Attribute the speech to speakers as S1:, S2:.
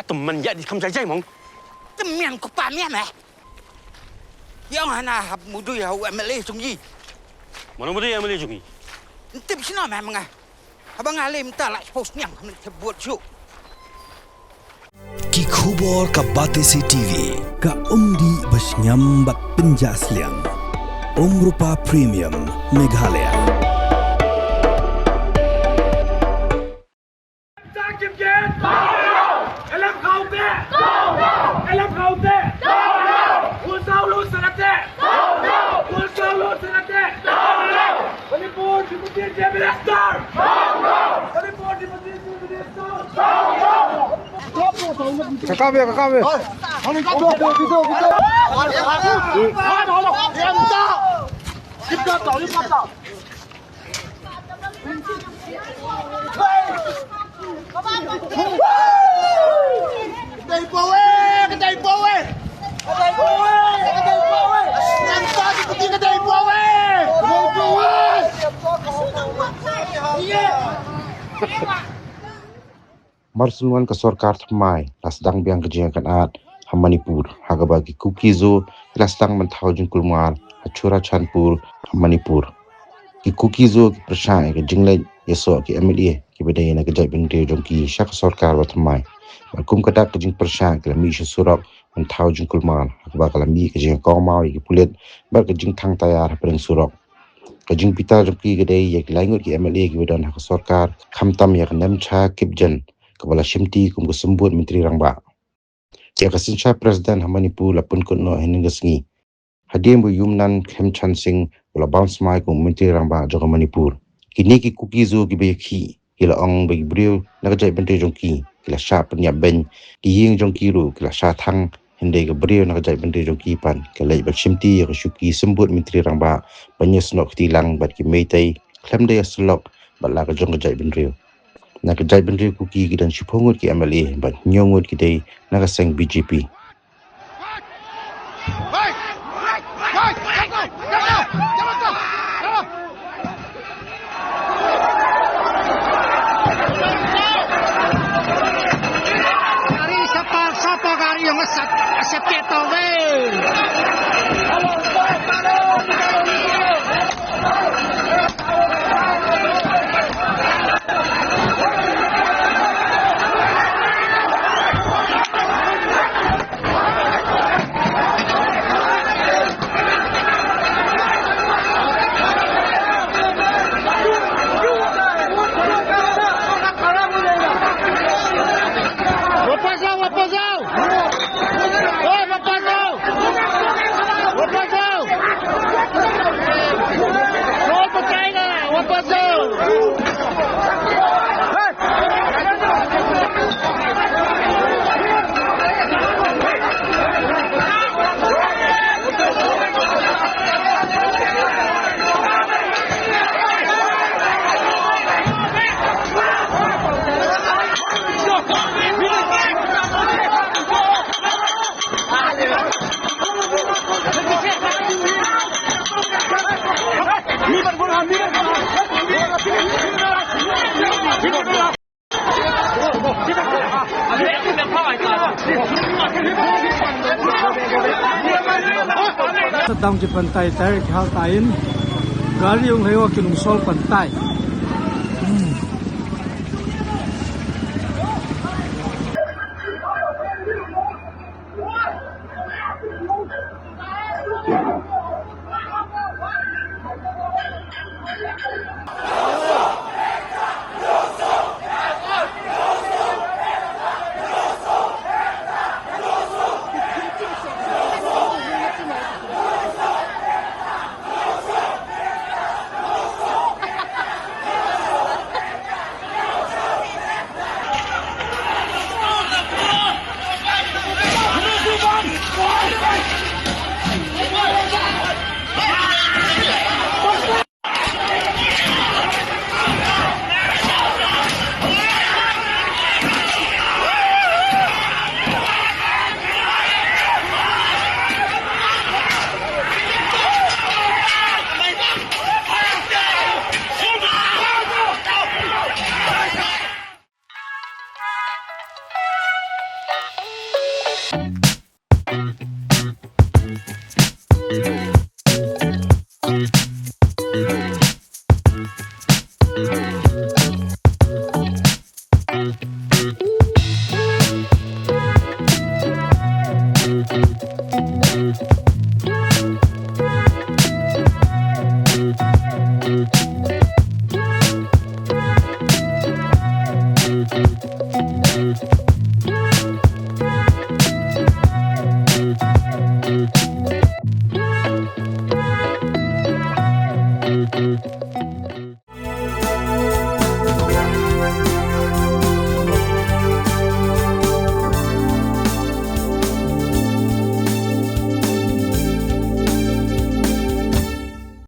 S1: teman ya di kamsai jai mong.
S2: Teman ko pa mian eh. Yang hana hab mudu ya u MLA sungi.
S1: Mana muda yang boleh jungi?
S2: Tip sino memang ah. Abang alim tak lah post nyang buat show.
S3: की खूब और का बातें से टीवी का उम्दी बस nyambak penjasliang Umrupa Premium Meghalaya
S4: Kakak be. Marsunuan ke sorkar thamai lasdang biang kejian kan at Manipur haga bagi kukizo lasdang mentau jun kulmar hachura chanpur Manipur ki kukizo ki prashan ke jingle yeso ki MLA ki bedai na kejai bende jong ki shak sorkar wa thamai kum kadak ke jing prashan ke mi surok mentau jun kulmar haga bakala mi ke jing komau ki pulet bar ke jing thang tayar pereng surok ke jing pita jong ki gedai yak laingut ki MLA ki bedan haga sorkar khamtam yak namcha kipjan kepala Shimti kum kesembut Menteri Rangba. Ia kesencha Presiden Manipur lapun kono hening gesngi. Hadir bu Yumnan Khem Chan Singh bola bounce mai kum Menteri Rangba jaga Manipur. Kini ki kukizo ki bayaki kila ong bagi brio nakajai bente jongki kila sha penyap ben ki ying jongki ru kila sha thang hende ke brio nakajai bente jongki pan kila ibal Shimti ya kesyuki sembut Menteri Rangba banyas nok tilang bat ki meitai klem dia selok bala ke jong kajai bente nak jai bendri kuki dan shipongut ki MLA bat nyongut ki dei naga seng BJP
S5: Gari siapa gari yang asap kita
S6: sedang di pantai tarik hal tain gari yung hewa kinungsol pantai